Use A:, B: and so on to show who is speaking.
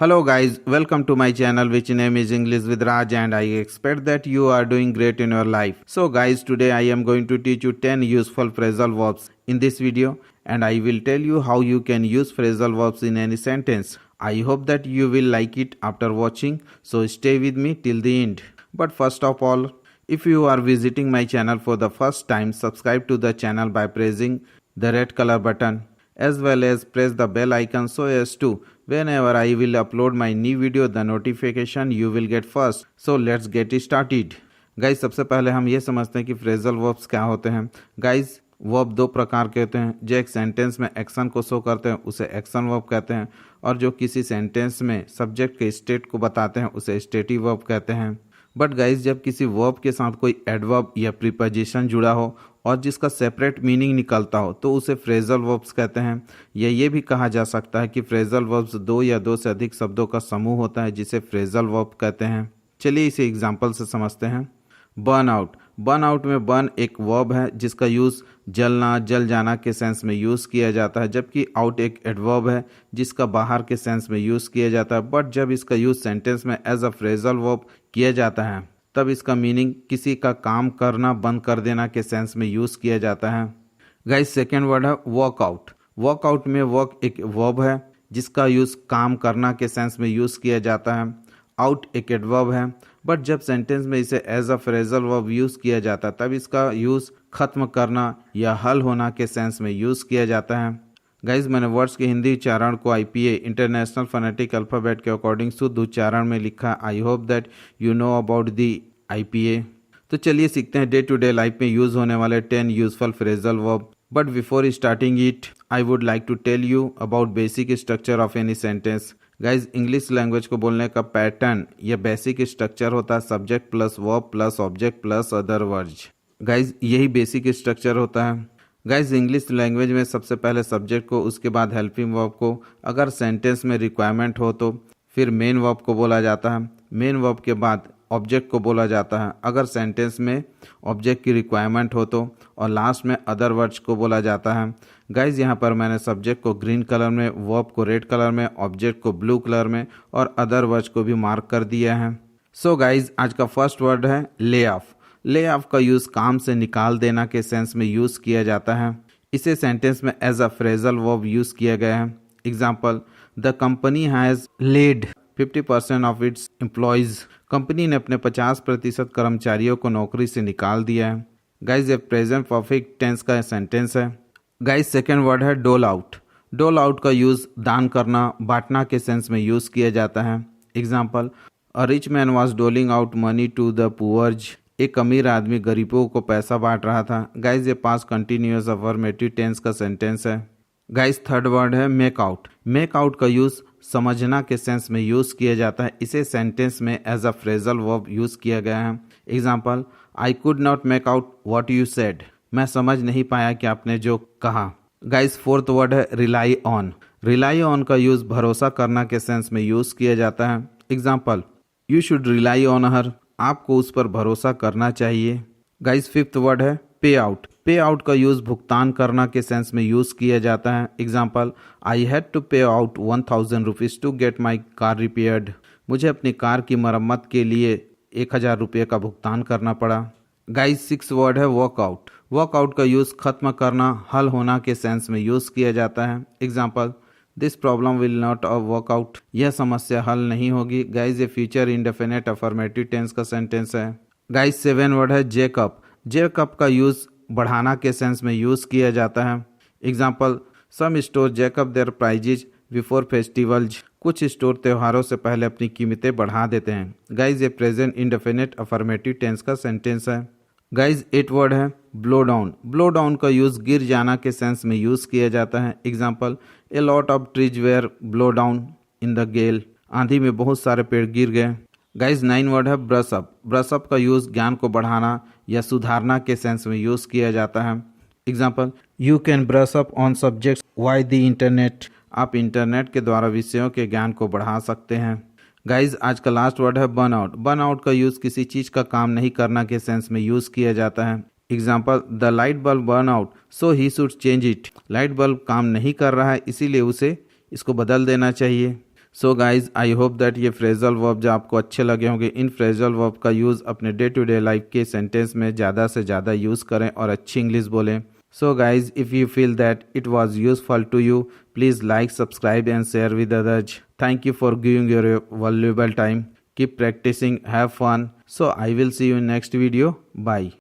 A: Hello guys, welcome to my channel which name is English with Raj and I expect that you are doing great in your life. So guys, today I am going to teach you 10 useful phrasal verbs in this video and I will tell you how you can use phrasal verbs in any sentence. I hope that you will like it after watching, so stay with me till the end. But first of all, if you are visiting my channel for the first time, subscribe to the channel by pressing the red color button as well as press the bell icon so as to whenever I will upload my new video the notification you will get first. So let's get started. Guys सबसे पहले हम ये समझते हैं कि phrasal verbs क्या होते हैं। गाइज वर्ब दो प्रकार के होते हैं, जो एक सेंटेंस में एक्शन को शो करते हैं उसे एक्शन वर्ब कहते हैं और जो किसी सेंटेंस में सब्जेक्ट के स्टेट को बताते हैं उसे स्टेटिव वर्ब कहते हैं। बट गाइज जब किसी वर्ब के साथ कोई एडवर्ब या प्रीपोजिशन जुड़ा हो और जिसका सेपरेट मीनिंग निकलता हो तो उसे फ्रेजल वर्ब्स कहते हैं। या ये भी कहा जा सकता है कि फ्रेजल वर्ब्स दो या दो से अधिक शब्दों का समूह होता है जिसे फ्रेजल वर्ब कहते हैं। चलिए इसे एग्जांपल से समझते हैं। Burn out. बर्न आउट में बर्न एक वर्ब है जिसका यूज़ जलना, जल जाना के सेंस में यूज़ किया जाता है, जबकि आउट एक एडवर्ब है जिसका बाहर के सेंस में यूज़ किया जाता है। बट जब इसका यूज़ सेंटेंस में एज अ फ्रेजल वर्ब किया जाता है तब इसका मीनिंग किसी का काम करना, बंद कर देना के सेंस में यूज़ किया जाता है। गाइस सेकेंड वर्ड है वर्कआउट। वर्कआउट में वर्क एक वर्ब है जिसका यूज़ काम करना के सेंस में यूज़ किया जाता है। आउट एक एडवर्ब है बट जब सेंटेंस में इसे as a phrasal verb use किया जाता है तब इसका यूज़ खत्म करना या हल होना के सेंस में यूज़ किया जाता है। गाइज मैंने वर्ड्स के हिंदी उच्चारण को IPA इंटरनेशनल फोनेटिक अल्फ़ाबेट के अकॉर्डिंग शुद्ध उच्चारण में लिखा। I hope that you know about the IPA। तो चलिए सीखते हैं डे टू डे लाइफ में यूज़ होने वाले 10 useful phrasal verb. But before starting it I would like to tell you about basic structure of any sentence. Guys English language को बोलने का पैटर्न या बेसिक स्ट्रक्चर होता है subject plus verb plus object plus other words. Guys यही basic structure होता है। Guys English language में सबसे पहले सब्जेक्ट को, उसके बाद हेल्पिंग वर्ब को, अगर सेंटेंस में रिक्वायरमेंट हो तो फिर मेन वर्ब को बोला जाता है। मेन वर्ब के बाद ऑब्जेक्ट को बोला जाता है अगर सेंटेंस में ऑब्जेक्ट की रिक्वायरमेंट हो तो, और लास्ट में अदर वर्ड्स को बोला जाता है। गाइज यहाँ पर मैंने सब्जेक्ट को ग्रीन कलर में, वर्ब को रेड कलर में, ऑब्जेक्ट को ब्लू कलर में और अदर वर्ड्स को भी मार्क कर दिया है। सो गाइज आज का फर्स्ट वर्ड है ले ऑफ। ले ऑफ का यूज़ काम से निकाल देना के सेंस में यूज़ किया जाता है। इसे सेंटेंस में as a phrasal verb use किया गया है। Example, the company has laid 50% off its employees. Company ने अपने 50% कर्मचारियों को नौकरी से निकाल दिया है। गाइज ये प्रेजेंट परफेक्ट टेंस का सेंटेंस है। गाइज सेकेंड वर्ड है डोल आउट। डोल आउट का यूज़ दान करना, बांटना के सेंस में यूज़ किया जाता है। Example, a rich man was doling out money to the poors. एक अमीर आदमी गरीबों को पैसा बांट रहा था। गाइज ये पास्ट कंटिन्यूअस अफर्मेटिव टेंस का सेंटेंस है। गाइज थर्ड वर्ड है मेक आउट। मेक आउट का यूज़ समझना के सेंस में यूज़ किया जाता है। इसे सेंटेंस में as a phrasal verb use किया गया है। Example, I could not make out what you said. मैं समझ नहीं पाया कि आपने जो कहा। गाइज फोर्थ वर्ड है रिलाई ऑन। रिलाई ऑन का यूज़ भरोसा करना के सेंस में यूज़ किया जाता है। Example, you should rely on her. आपको उस पर भरोसा करना चाहिए। गाइज फिफ्थ वर्ड है पे आउट। पे आउट का यूज़ भुगतान करना के सेंस में यूज़ किया जाता है। Example, I had to pay out 1000 rupees to get my car repaired. मुझे अपनी कार की मरम्मत के लिए 1000 रुपये का भुगतान करना पड़ा। गाइज सिक्स वर्ड है वर्कआउट। वर्कआउट का यूज़ खत्म करना, हल होना के सेंस में यूज़ किया जाता है। Example, this problem will not work out. यह समस्या हल नहीं होगी। गाइज ये फ्यूचर इंडेफिनिट अफर्मेटिव टेंस का सेंटेंस है। गाइज सेवन वर्ड है जेकअप। जेकअप का यूज़ बढ़ाना के सेंस में यूज़ किया जाता है। Example, some store jack up their prices before festivals. कुछ स्टोर त्योहारों से पहले अपनी कीमतें बढ़ा देते हैं। गाइज ये प्रेजेंट इंडेफिनिट अफर्मेटिव टेंस का सेंटेंस है। गाइज एट वर्ड है ब्लो डाउन। ब्लो डाउन का यूज़ गिर जाना के सेंस में यूज़ किया जाता है। Example, a lot of trees were blow down in the gale. आंधी में बहुत सारे पेड़ गिर गए। गाइज नाइन वर्ड है ब्रश अप। ब्रश अप का यूज़ ज्ञान को बढ़ाना या सुधारना के सेंस में यूज़ किया जाता है। Example, you can brush up on subjects why the internet. आप इंटरनेट के द्वारा विषयों के ज्ञान को बढ़ा सकते हैं। गाइज आज का लास्ट वर्ड है बर्न आउट। बर्न आउट का यूज़ किसी चीज़ का काम नहीं करना के सेंस में यूज़ किया जाता है। Example, the light bulb burn out so he should change it. Light bulb काम नहीं कर रहा है इसीलिए उसे इसको बदल देना चाहिए। So guys I hope that ये फ्रेजल वर्ब जो आपको अच्छे लगे होंगे। इन फ्रेजल वर्ब का यूज़ अपने डे टू डे लाइफ के सेंटेंस में ज़्यादा से ज़्यादा यूज़ करें और अच्छी इंग्लिश बोलें। So guys if you feel that it was useful to you, please like, subscribe and share with others. Thank you for giving your valuable time. Keep practicing, have fun. So I will see you in next video. Bye.